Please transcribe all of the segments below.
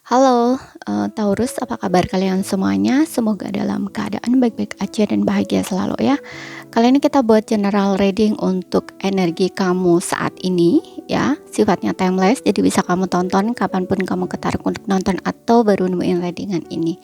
Halo, Taurus, apa kabar kalian semuanya? Semoga dalam keadaan baik-baik aja dan bahagia selalu ya. Kali ini kita buat general reading untuk energi kamu saat ini ya. Sifatnya timeless, jadi bisa kamu tonton kapanpun kamu ketarik untuk nonton atau baru nemuin readingan ini.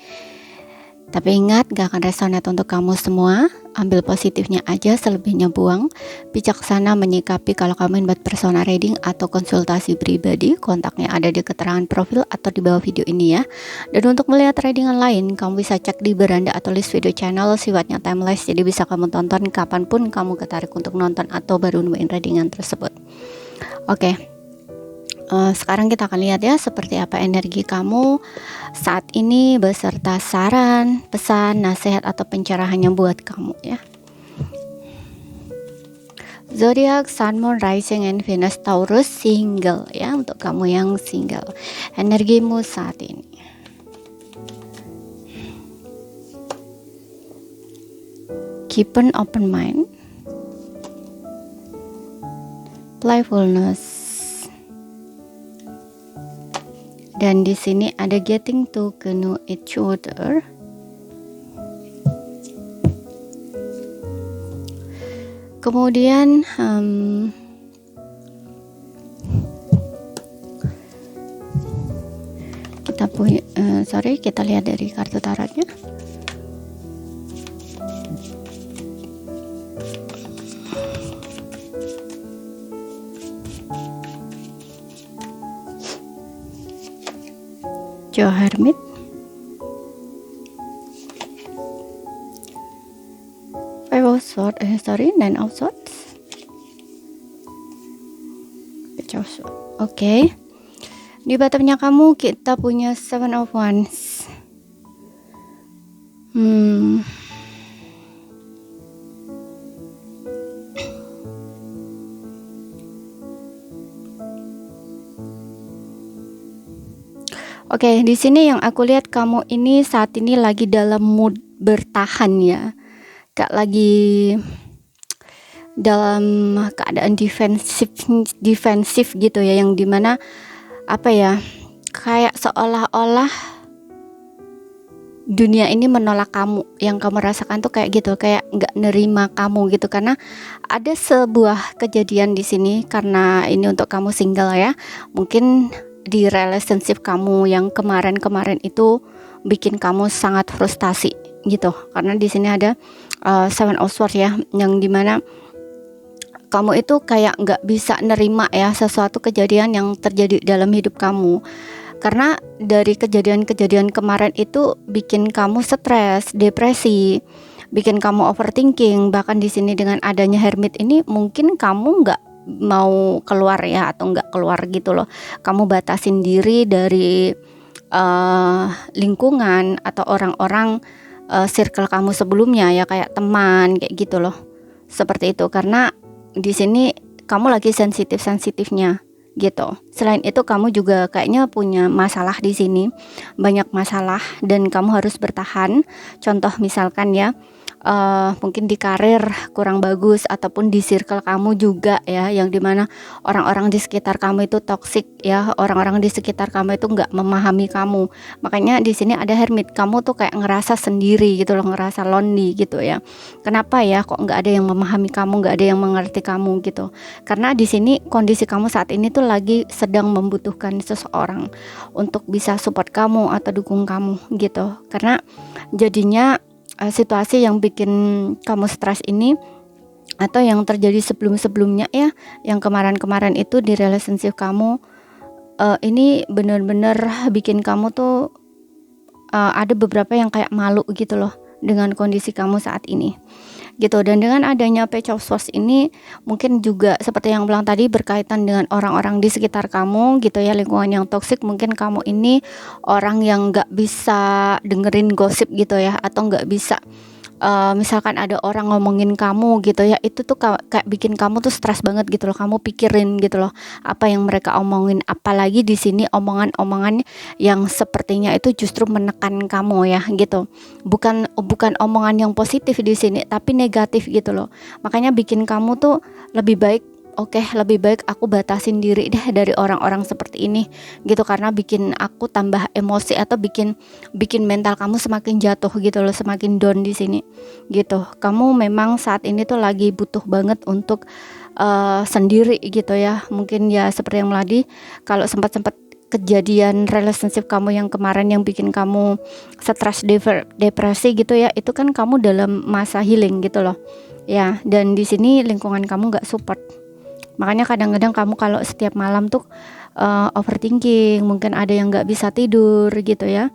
Tapi ingat, gak akan resonate untuk kamu semua. Ambil positifnya aja, selebihnya buang. Bijaksana menyikapi kalau kamu buat persona reading atau konsultasi pribadi. Kontaknya ada di keterangan profil atau di bawah video ini ya. Dan untuk melihat readingan lain, kamu bisa cek di beranda atau list video channel. Sifatnya timeless, jadi bisa kamu tonton kapanpun kamu ketarik untuk nonton atau baru nemuin readingan tersebut. Oke. Sekarang kita akan lihat ya seperti apa energi kamu saat ini beserta saran, pesan, nasihat atau pencerahannya buat kamu ya. Zodiac, Sun, Moon, Rising, and Venus Taurus single ya, untuk kamu yang single. Energimu saat ini. Keep an open mind. Playfulness. Dan di sini ada getting to know each other. Kemudian kita lihat dari kartu tarotnya. Hermit, Five of Swords, Nine of Swords, Page of Swords. Oke. Di bottomnya kamu kita punya Seven of Wands. Oke, di sini yang aku lihat kamu ini saat ini lagi dalam mood bertahan ya. Gak lagi dalam keadaan defensif gitu ya, yang dimana apa ya, kayak seolah-olah dunia ini menolak kamu. Yang kamu rasakan tuh kayak gitu, kayak nggak nerima kamu gitu, karena ada sebuah kejadian di sini. Karena ini untuk kamu single ya, mungkin di relationship kamu yang kemarin-kemarin itu bikin kamu sangat frustasi gitu. Karena di sini ada Seven of Swords ya, yang dimana kamu itu kayak nggak bisa nerima ya sesuatu kejadian yang terjadi dalam hidup kamu. Karena dari kejadian-kejadian kemarin itu bikin kamu stres, depresi, bikin kamu overthinking. Bahkan di sini dengan adanya Hermit ini mungkin kamu nggak mau keluar ya, atau nggak keluar gitu loh. Kamu batasin diri dari lingkungan atau orang-orang circle kamu sebelumnya ya, kayak teman kayak gitu loh, seperti itu. Karena di sini kamu lagi sensitifnya gitu. Selain itu kamu juga kayaknya punya masalah di sini, banyak masalah, dan kamu harus bertahan. Contoh misalkan ya, mungkin di karir kurang bagus, ataupun di circle kamu juga ya, yang dimana orang-orang di sekitar kamu itu toksik ya, orang-orang di sekitar kamu itu nggak memahami kamu. Makanya di sini ada Hermit, kamu tuh kayak ngerasa sendiri gitu loh, ngerasa lonely gitu ya. Kenapa ya kok nggak ada yang memahami kamu, nggak ada yang mengerti kamu gitu? Karena di sini kondisi kamu saat ini tuh lagi sedang membutuhkan seseorang untuk bisa support kamu atau dukung kamu gitu. Karena jadinya situasi yang bikin kamu stres ini, atau yang terjadi sebelum-sebelumnya ya, yang kemarin-kemarin itu di relationship kamu, ini bener-bener bikin kamu tuh ada beberapa yang kayak malu gitu loh dengan kondisi kamu saat ini gitu. Dan dengan adanya Page of Swords ini mungkin juga seperti yang bilang tadi, berkaitan dengan orang-orang di sekitar kamu gitu ya, lingkungan yang toksik. Mungkin kamu ini orang yang nggak bisa dengerin gosip gitu ya, atau nggak bisa misalkan ada orang ngomongin kamu gitu ya, itu tuh kayak bikin kamu tuh stres banget gitu loh. Kamu pikirin gitu loh apa yang mereka omongin, apalagi di sini omongan-omongan yang sepertinya itu justru menekan kamu ya gitu. Bukan omongan yang positif di sini, tapi negatif gitu loh. Makanya bikin kamu tuh lebih baik oke, lebih baik aku batasin diri deh dari orang-orang seperti ini gitu, karena bikin aku tambah emosi atau bikin bikin mental kamu semakin jatuh gitu loh, semakin down di sini gitu. Kamu memang saat ini tuh lagi butuh banget untuk sendiri gitu ya. Mungkin ya seperti yang Meladi, kalau sempat-sempat kejadian relationship kamu yang kemarin yang bikin kamu stres, depresi gitu ya, itu kan kamu dalam masa healing gitu loh ya. Dan di sini lingkungan kamu nggak support. Makanya kadang-kadang kamu kalau setiap malam tuh overthinking, mungkin ada yang nggak bisa tidur gitu ya,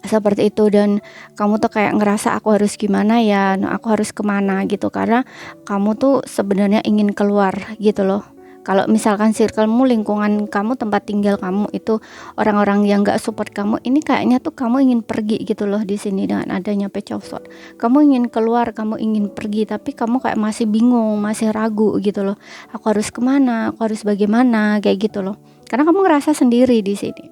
seperti itu. Dan kamu tuh kayak ngerasa aku harus gimana ya, nah, aku harus kemana gitu, karena kamu tuh sebenarnya ingin keluar gitu loh. Kalau misalkan circlemu, lingkungan kamu, tempat tinggal kamu itu orang-orang yang gak support kamu, ini kayaknya tuh kamu ingin pergi gitu loh di sini dengan adanya Page of Swords. Kamu ingin keluar, kamu ingin pergi, tapi kamu kayak masih bingung, masih ragu gitu loh. Aku harus kemana, aku harus bagaimana, kayak gitu loh. Karena kamu ngerasa sendiri di sini,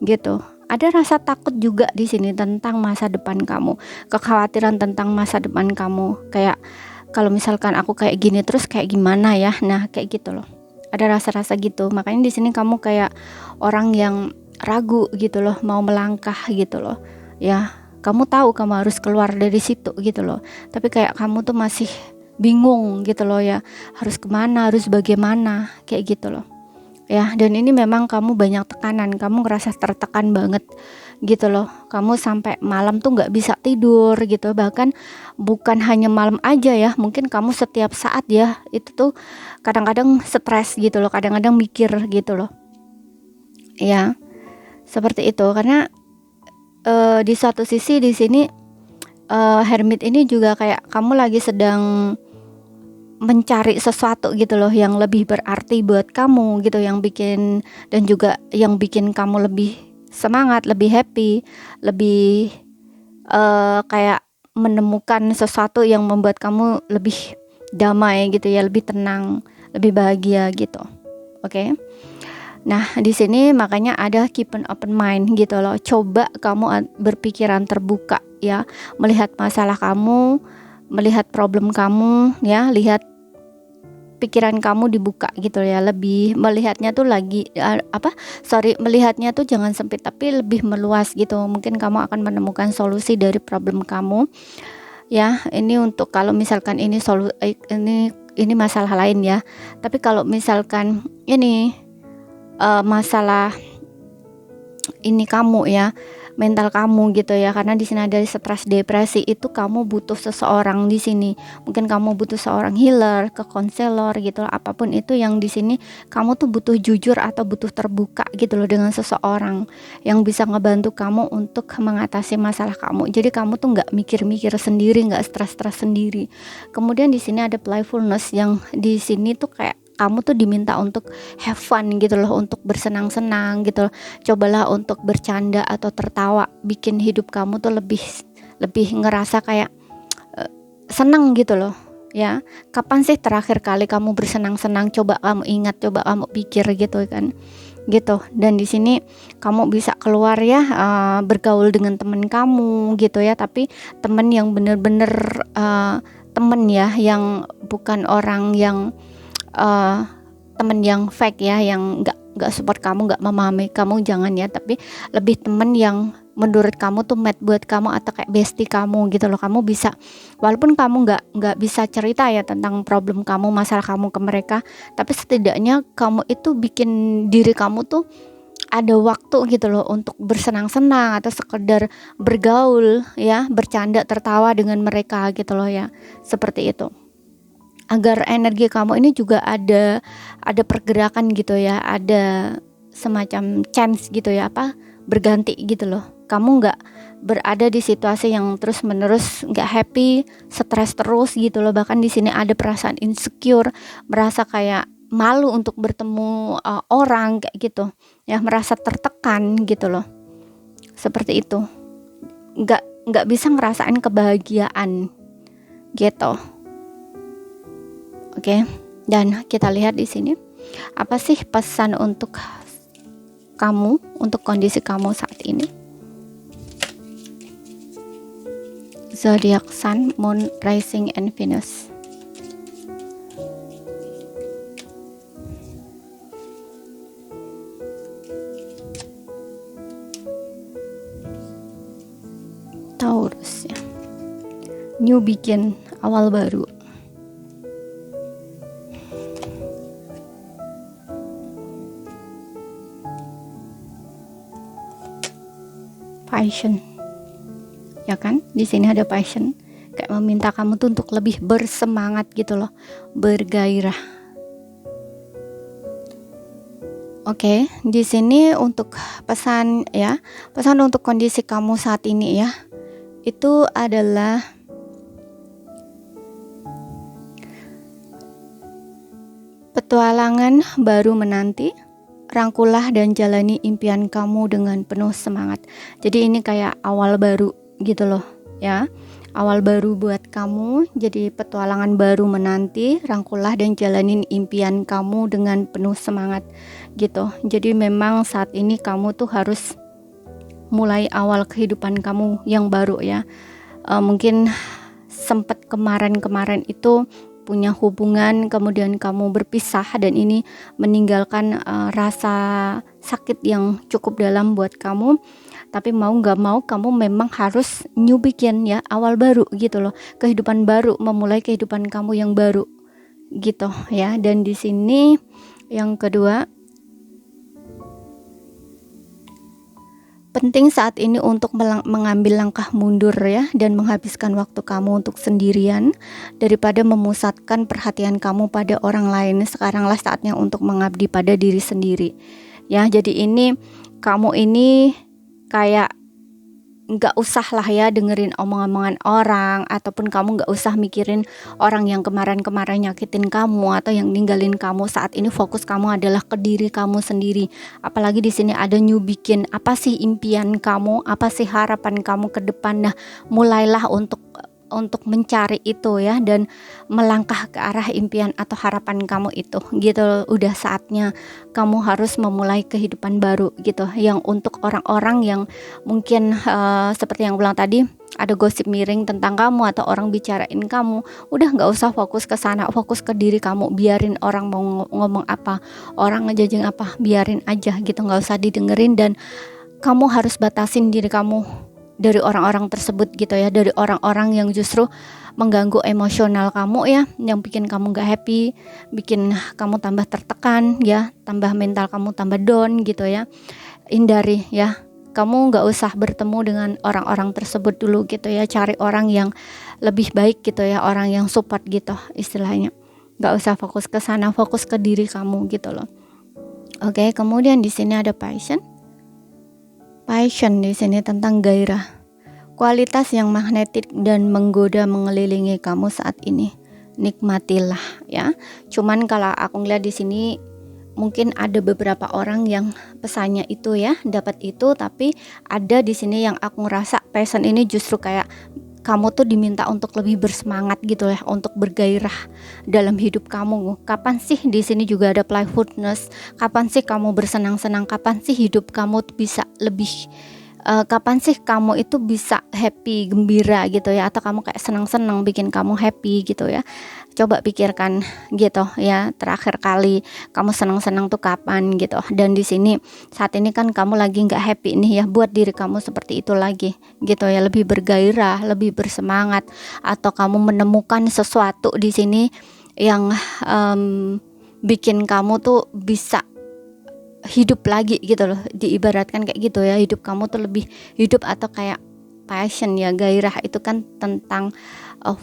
gitu. Ada rasa takut juga di sini tentang masa depan kamu, kekhawatiran tentang masa depan kamu. Kayak kalau misalkan aku kayak gini terus kayak gimana ya, nah kayak gitu loh. Ada rasa-rasa gitu. Makanya di sini kamu kayak orang yang ragu gitu loh, mau melangkah gitu loh. Ya, kamu tahu kamu harus keluar dari situ gitu loh. Tapi kayak kamu tuh masih bingung gitu loh ya. Harus kemana, harus bagaimana, kayak gitu loh. Ya, dan ini memang kamu banyak tekanan, kamu ngerasa tertekan banget gitu loh. Kamu sampai malam tuh nggak bisa tidur gitu, bahkan bukan hanya malam aja ya, mungkin kamu setiap saat ya itu tuh kadang-kadang stres gitu loh, kadang-kadang mikir gitu loh ya, seperti itu. Karena di satu sisi di sini Hermit ini juga kayak kamu lagi sedang mencari sesuatu gitu loh yang lebih berarti buat kamu gitu, yang bikin, dan juga yang bikin kamu lebih semangat, lebih happy, lebih kayak menemukan sesuatu yang membuat kamu lebih damai gitu ya, lebih tenang, lebih bahagia gitu. Oke. Nah, di sini makanya ada keep an open mind gitu loh. Coba kamu berpikiran terbuka ya, melihat masalah kamu, melihat problem kamu ya, lihat pikiran kamu dibuka gitu ya, lebih melihatnya tuh lagi melihatnya tuh jangan sempit tapi lebih meluas gitu. Mungkin kamu akan menemukan solusi dari problem kamu ya. Ini untuk kalau misalkan ini masalah lain ya. Tapi kalau misalkan ini masalah ini kamu ya, mental kamu gitu ya, karena di sini ada stres, depresi, itu kamu butuh seseorang di sini. Mungkin kamu butuh seorang healer, ke konselor gitu, apapun itu yang di sini kamu tuh butuh jujur atau butuh terbuka gitu loh dengan seseorang yang bisa ngebantu kamu untuk mengatasi masalah kamu. Jadi kamu tuh nggak mikir-mikir sendiri, nggak stres-stres sendiri. Kemudian di sini ada playfulness, yang di sini tuh kayak kamu tuh diminta untuk have fun gitu loh, untuk bersenang-senang gitu loh. Cobalah untuk bercanda atau tertawa, bikin hidup kamu tuh lebih ngerasa kayak senang gitu loh ya. Kapan sih terakhir kali kamu bersenang-senang? Coba kamu ingat, coba kamu pikir gitu kan, gitu. Dan di sini kamu bisa keluar ya, bergaul dengan teman kamu gitu ya, tapi teman yang bener-bener temen ya, yang bukan orang yang temen yang fake ya, yang nggak support kamu, nggak memahami kamu, jangan ya. Tapi lebih temen yang menurut kamu tuh match buat kamu, atau kayak bestie kamu gitu loh. Kamu bisa, walaupun kamu nggak bisa cerita ya tentang problem kamu, masalah kamu ke mereka, tapi setidaknya kamu itu bikin diri kamu tuh ada waktu gitu loh untuk bersenang-senang atau sekedar bergaul ya, bercanda tertawa dengan mereka gitu loh ya, seperti itu. Agar energi kamu ini juga ada pergerakan gitu ya, ada semacam chance gitu ya, berganti gitu loh. Kamu nggak berada di situasi yang terus menerus nggak happy, stres terus gitu loh. Bahkan di sini ada perasaan insecure, merasa kayak malu untuk bertemu orang kayak gitu ya, merasa tertekan gitu loh, seperti itu. Nggak bisa ngerasain kebahagiaan gitu. Oke, dan kita lihat di sini apa sih pesan untuk kamu, untuk kondisi kamu saat ini. Zodiac Sun, Moon, Rising, and Venus. Taurus ya. New begin, awal baru. Passion. Ya kan? Di sini ada passion. Kayak meminta kamu tuh untuk lebih bersemangat gitu loh, bergairah. Oke, di sini untuk pesan ya, pesan untuk kondisi kamu saat ini ya, itu adalah petualangan baru menanti. Rangkulah dan jalani impian kamu dengan penuh semangat. Jadi ini kayak awal baru gitu loh ya. Awal baru buat kamu. Jadi petualangan baru menanti. Rangkulah dan jalanin impian kamu dengan penuh semangat gitu. Jadi memang saat ini kamu tuh harus mulai awal kehidupan kamu yang baru ya. Mungkin sempat kemarin-kemarin itu punya hubungan, kemudian kamu berpisah, dan ini meninggalkan rasa sakit yang cukup dalam buat kamu. Tapi mau gak mau kamu memang harus new begin ya, awal baru gitu loh, kehidupan baru, memulai kehidupan kamu yang baru gitu ya. Dan di sini yang kedua, penting saat ini untuk mengambil langkah mundur ya, dan menghabiskan waktu kamu untuk sendirian daripada memusatkan perhatian kamu pada orang lain. Sekaranglah saatnya untuk mengabdi pada diri sendiri ya. Jadi ini kamu ini kayak nggak usah lah ya dengerin omong-omongan orang, ataupun kamu nggak usah mikirin orang yang kemarin-kemarin nyakitin kamu atau yang ninggalin kamu. Saat ini fokus kamu adalah ke diri kamu sendiri. Apalagi di sini ada new begin. Apa sih impian kamu? Apa sih harapan kamu ke depan? Nah, mulailah untuk mencari itu ya, dan melangkah ke arah impian atau harapan kamu itu gitu. Udah saatnya kamu harus memulai kehidupan baru gitu, yang untuk orang-orang yang mungkin seperti yang bilang tadi, ada gosip miring tentang kamu atau orang bicarain kamu, udah nggak usah fokus ke sana, fokus ke diri kamu. Biarin orang mau ngomong apa, orang ngejajing apa, biarin aja gitu, nggak usah didengerin. Dan kamu harus batasin diri kamu dari orang-orang tersebut gitu ya, dari orang-orang yang justru mengganggu emosional kamu ya, yang bikin kamu gak happy, bikin kamu tambah tertekan ya, tambah mental kamu tambah down gitu ya. Hindari ya, kamu gak usah bertemu dengan orang-orang tersebut dulu gitu ya. Cari orang yang lebih baik gitu ya, orang yang support gitu istilahnya. Gak usah fokus ke sana, fokus ke diri kamu gitu loh. Oke, kemudian di sini ada passion. Passion di sini tentang gairah, kualitas yang magnetik dan menggoda mengelilingi kamu saat ini. Nikmatilah ya. Cuman kalau aku ngeliat di sini mungkin ada beberapa orang yang pesannya itu ya dapat itu, tapi ada di sini yang aku ngerasa passion ini justru kayak kamu tuh diminta untuk lebih bersemangat gitu ya, untuk bergairah dalam hidup kamu. Kapan sih di sini juga ada playfulness? Kapan sih kamu bersenang-senang? Kapan sih hidup kamu bisa lebih kapan sih kamu itu bisa happy, gembira gitu ya, atau kamu kayak senang-senang bikin kamu happy gitu ya. Coba pikirkan gitu ya, terakhir kali kamu senang-senang tuh kapan gitu. Dan di sini saat ini kan kamu lagi nggak happy nih ya, buat diri kamu seperti itu lagi gitu ya, lebih bergairah, lebih bersemangat, atau kamu menemukan sesuatu di sini yang bikin kamu tuh bisa hidup lagi gitu loh, diibaratkan kayak gitu ya. Hidup kamu tuh lebih hidup, atau kayak passion ya, gairah itu kan tentang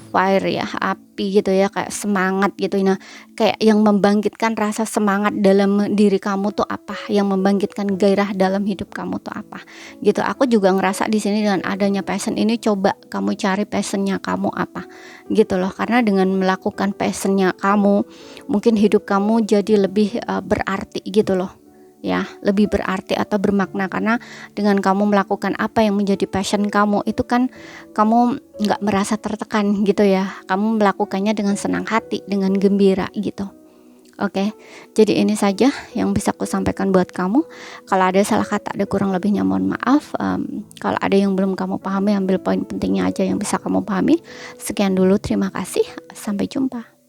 fire ya, api gitu ya, kayak semangat gitu. Nah, kayak yang membangkitkan rasa semangat dalam diri kamu tuh apa, yang membangkitkan gairah dalam hidup kamu tuh apa gitu. Aku juga ngerasa di sini dengan adanya passion ini, coba kamu cari passionnya kamu apa gitu loh. Karena dengan melakukan passionnya kamu, mungkin hidup kamu jadi lebih berarti gitu loh ya, lebih berarti atau bermakna. Karena dengan kamu melakukan apa yang menjadi passion kamu, itu kan kamu nggak merasa tertekan gitu ya, kamu melakukannya dengan senang hati, dengan gembira gitu. Oke, jadi ini saja yang bisa aku sampaikan buat kamu. Kalau ada salah kata, ada kurang lebihnya mohon maaf. Kalau ada yang belum kamu pahami, ambil poin pentingnya aja yang bisa kamu pahami. Sekian dulu, terima kasih, sampai jumpa.